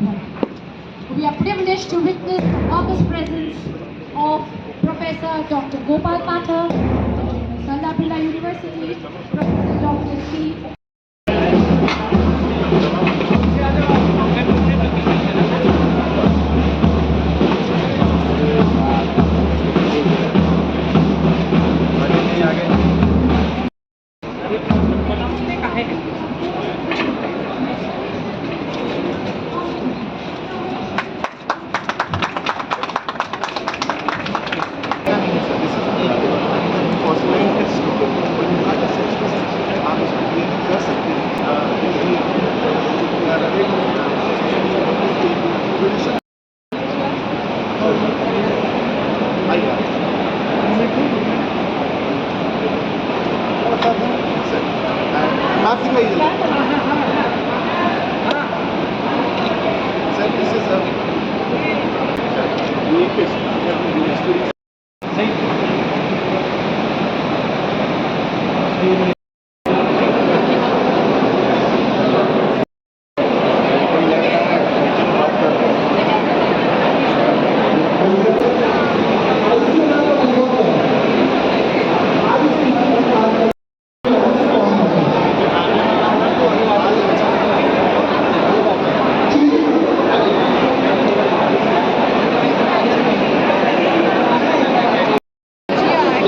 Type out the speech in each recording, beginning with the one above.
We are privileged to witness the august presence of Professor Dr. Gopal Pathak, Sardar University, Professor Dr. C.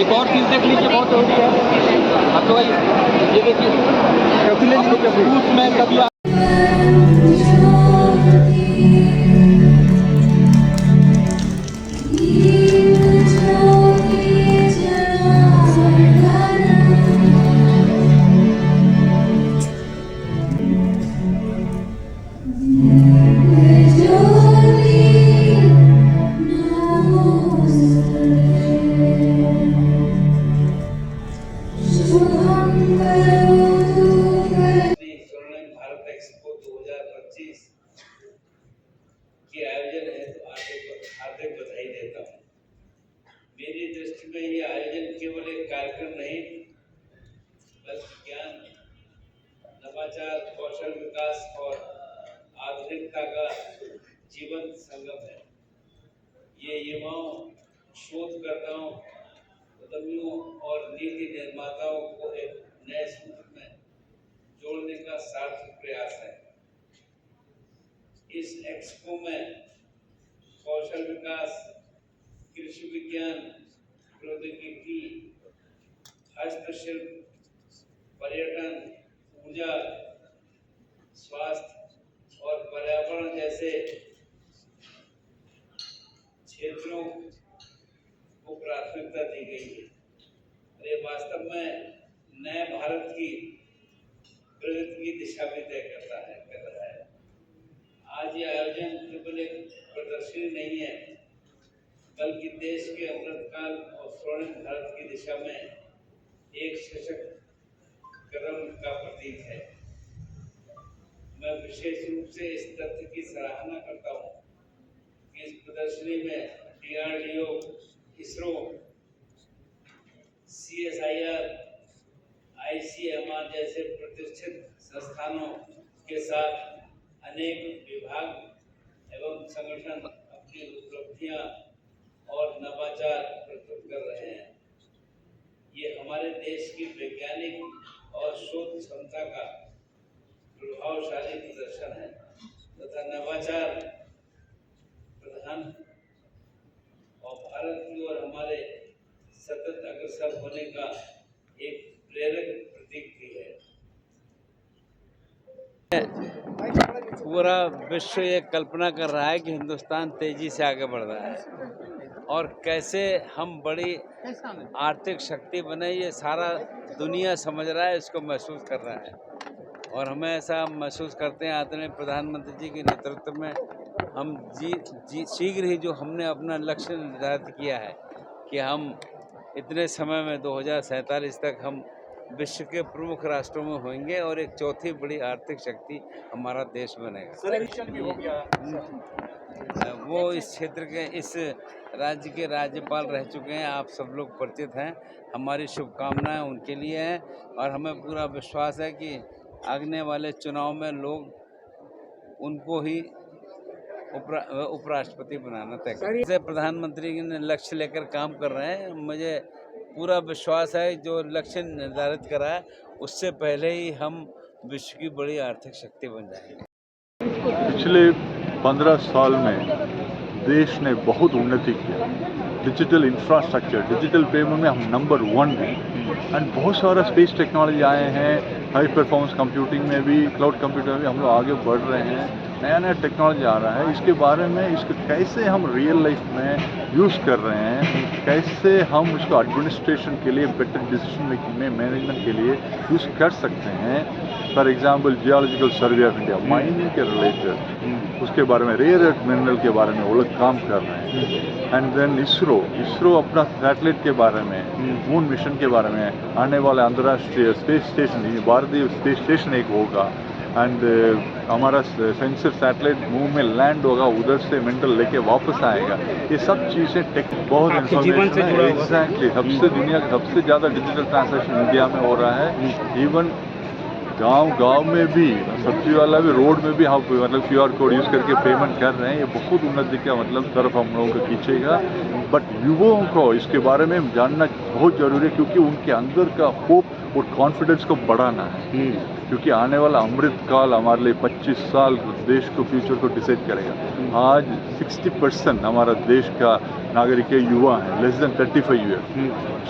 एक और चीज़ देख लीजिए, बहुत जरूरी है आप लोग। ये देखिए उसमें कभी के आयोजन है तो हार्दिक बधाई देता हूँ। मेरी दृष्टि में ये आयोजन केवल एक कार्यक्रम नहीं बल्कि ज्ञान, नवाचार, कौशल विकास और आधुनिकता का जीवंत संगम है। ये युवाओं, शोधकर्ताओं, उद्यमियों और नीति निर्माताओं को एक नए सूत्र में जोड़ने का सार्थक प्रयास है। इस एक्सपो में कौशल विकास, कृषि विज्ञान, प्रौद्योगिकी, हस्तशिल्प, पर्यटन, ऊर्जा, स्वास्थ्य और पर्यावरण जैसे क्षेत्रों को प्राथमिकता दी गई है। और ये वास्तव में नए भारत की प्रगति की दिशा भी तय कर रहा है। आज ये आयोजन केवल एक प्रदर्शनी नहीं है बल्कि देश के अमृतकाल और स्वर्णिम भारत की दिशा में एक सशक्त कदम का प्रतीक है। मैं विशेष रूप से इस तथ्य की सराहना करता हूँ कि इस प्रदर्शनी में DRDO, इसरो, CSIR, ICMR जैसे प्रतिष्ठित संस्थानों के साथ अनेक विभाग एवं संगठन अपनी उपलब्धियां और नवाचार प्रस्तुत कर रहे हैं। ये हमारे देश की वैज्ञानिक और शोध क्षमता का प्रभावशाली प्रदर्शन है तथा नवाचार प्रधान और भारत की ओर हमारे सतत अग्रसर होने का एक प्रेरक प्रतीक भी है। पूरा विश्व ये कल्पना कर रहा है कि हिंदुस्तान तेजी से आगे बढ़ रहा है और कैसे हम बड़ी आर्थिक शक्ति बने, ये सारा दुनिया समझ रहा है, इसको महसूस कर रहा है। और हमें ऐसा महसूस करते हैं आदरणीय प्रधानमंत्री जी के नेतृत्व में हम शीघ्र ही जो हमने अपना लक्ष्य निर्धारित किया है कि हम इतने समय में 2047 तक हम विश्व के प्रमुख राष्ट्रों में होंगे और एक चौथी बड़ी आर्थिक शक्ति हमारा देश बनेगा। वो इस क्षेत्र के, इस राज्य के राज्यपाल रह चुके हैं, आप सब लोग परिचित हैं। हमारी शुभकामनाएं उनके लिए हैं और हमें पूरा विश्वास है कि आने वाले चुनाव में लोग उनको ही उपराष्ट्रपति बनाना तय कर। जैसे प्रधानमंत्री ने लक्ष्य लेकर काम कर रहे हैं, मुझे पूरा विश्वास है जो लक्ष्य निर्धारित करा है उससे पहले ही हम विश्व की बड़ी आर्थिक शक्ति बन जाएंगे। पिछले 15 साल में देश ने बहुत उन्नति किया। डिजिटल इंफ्रास्ट्रक्चर, डिजिटल पेमेंट में हम नंबर 1 हैं एंड बहुत सारा स्पेस टेक्नोलॉजी आए हैं। हाई परफॉर्मेंस कंप्यूटिंग में भी, क्लाउड कंप्यूटर में हम लोग आगे बढ़ रहे हैं। नया नया टेक्नोलॉजी आ रहा है। इसके बारे में इसको कैसे हम रियल लाइफ में यूज़ कर रहे हैं, कैसे हम उसको एडमिनिस्ट्रेशन के लिए, बेटर डिसीजन मेकिंग में, मैनेजमेंट के लिए यूज़ कर सकते हैं। For example geological survey of India, mining के रिलेटेड, उसके बारे में, रेयर अर्थ मिनरल के बारे में वो लोग काम कर रहे हैं। एंड देन इसरो अपना सैटेलाइट के बारे में, मून मिशन के बारे में, आने वाले अंतर्राष्ट्रीय स्पेस स्टेशन, भारतीय स्पेस स्टेशन एक होगा एंड हमारा सेंसर सैटेलाइट मून में लैंड होगा, उधर से मिनरल लेके वापस आएगा। ये सब चीज़ें बहुत इन्फॉर्मेशन है। एग्जैक्टली, सबसे दुनिया का सबसे ज़्यादा डिजिटल ट्रांजैक्शन इंडिया में हो रहा है। इवन गांव में भी, सब्जी वाला भी, रोड में भी हम मतलब QR कोड यूज़ करके पेमेंट कर रहे हैं। ये बहुत उन्नति का मतलब तरफ हम लोगों को खींचेगा। बट युवाओं को इसके बारे में जानना बहुत ज़रूरी है, क्योंकि उनके अंदर का होप और कॉन्फिडेंस को बढ़ाना है। क्योंकि आने वाला अमृत काल हमारे लिए 25 साल देश को, फ्यूचर को डिसाइड करेगा। आज 60% हमारा देश का नागरिक युवा है, लेस देन 35 ईयर।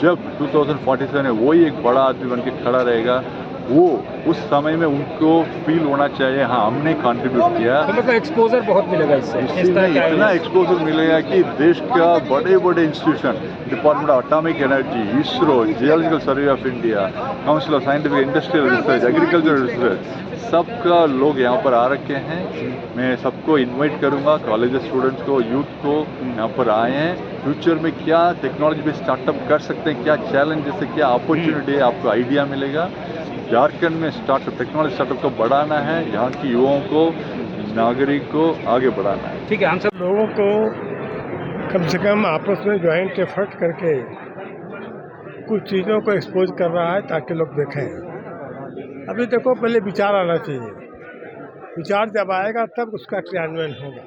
जब 2047 में वही एक बड़ा आदमी बन के खड़ा रहेगा, वो उस समय में उनको फील होना चाहिए, हाँ हमने कंट्रीब्यूट किया। तो मतलब एक्सपोजर बहुत मिलेगा इससे इतना एक्सपोजर मिलेगा कि देश का बड़े बड़े institution, department of atomic energy, ISRO, geological survey of India, council of scientific industrial research, agriculture research, सबका लोग यहाँ पर आ रखे हैं। मैं सबको इनवाइट करूँगा, कॉलेज स्टूडेंट्स को, यूथ को, यहाँ पर आए हैं। फ्यूचर में क्या टेक्नोलॉजी पे स्टार्टअप कर सकते हैं, क्या चैलेंजेस है, क्या अपॉर्चुनिटी है, आपको आइडिया मिलेगा। झारखंड में स्टार्टअप, टेक्नोलॉजी स्टार्टअप को बढ़ाना है, यहाँ की युवाओं को, नागरिक को आगे बढ़ाना है। ठीक है, हम सब लोगों को कम से कम आपस में ज्वाइंट एफर्ट करके कुछ चीज़ों को एक्सपोज कर रहा है ताकि लोग देखें। अभी देखो, पहले विचार आना चाहिए। विचार जब आएगा तब उसका क्रियान्वयन होगा।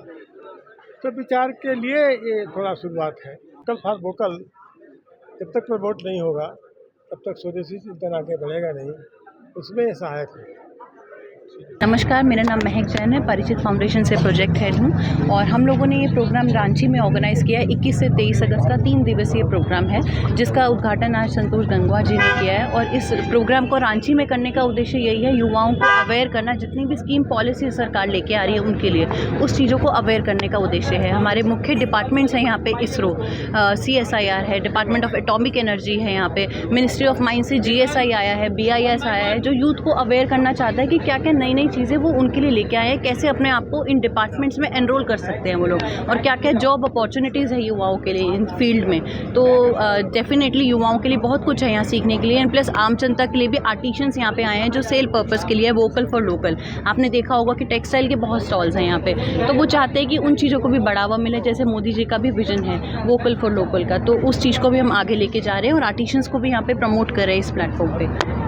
तो विचार के लिए ये थोड़ा शुरुआत है। वोकल फॉर वोकल जब तक प्रमोट नहीं होगा तब तक स्वदेशी चिंतन आगे बढ़ेगा नहीं, उसमें ये सहायक है। नमस्कार, मेरा नाम महक जैन है, परिचित फाउंडेशन से प्रोजेक्ट हेड हूँ और हम लोगों ने ये प्रोग्राम रांची में ऑर्गेनाइज़ किया है। 21 से 23 अगस्त का 3 दिवसीय प्रोग्राम है, जिसका उद्घाटन आज संतोष गंगवार जी ने किया है। और इस प्रोग्राम को रांची में करने का उद्देश्य यही है, युवाओं को अवेयर करना। जितनी भी स्कीम पॉलिसी सरकार लेके आ रही है उनके लिए, उस चीज़ों को अवेयर करने का उद्देश्य है। हमारे मुख्य डिपार्टमेंट्स हैं यहाँ पे, इसरो, CSIR है, डिपार्टमेंट ऑफ एटॉमिक एनर्जी है, यहाँ पे मिनिस्ट्री ऑफ माइंस से GSI आया है, BIS आया है, जो यूथ को अवेयर करना चाहता है कि क्या क्या नई नई चीज़ें वो उनके लिए लेके आए हैं, कैसे अपने आप को इन डिपार्टमेंट्स में एनरोल कर सकते हैं वो लोग, और क्या क्या जॉब अपॉर्चुनिटीज़ है युवाओं के लिए इन फील्ड में। तो डेफिनेटली युवाओं के लिए बहुत कुछ है यहाँ सीखने के लिए। एंड प्लस आम जनता के लिए भी आर्टिशियंस यहाँ पे आए हैं जो सेल पर्पस के लिए, वोकल फॉर लोकल। आपने देखा होगा कि टेक्सटाइल के बहुत स्टॉल्स हैं यहाँ पे, तो वो चाहते हैं कि उन चीज़ों को भी बढ़ावा मिले, जैसे मोदी जी का भी विजन है वोकल फॉर लोकल का। तो उस चीज़ को भी हम आगे लेके जा रहे हैं और आर्टिशियंस को भी यहाँ पे प्रमोट कर रहे हैं इस प्लेटफॉर्म पे।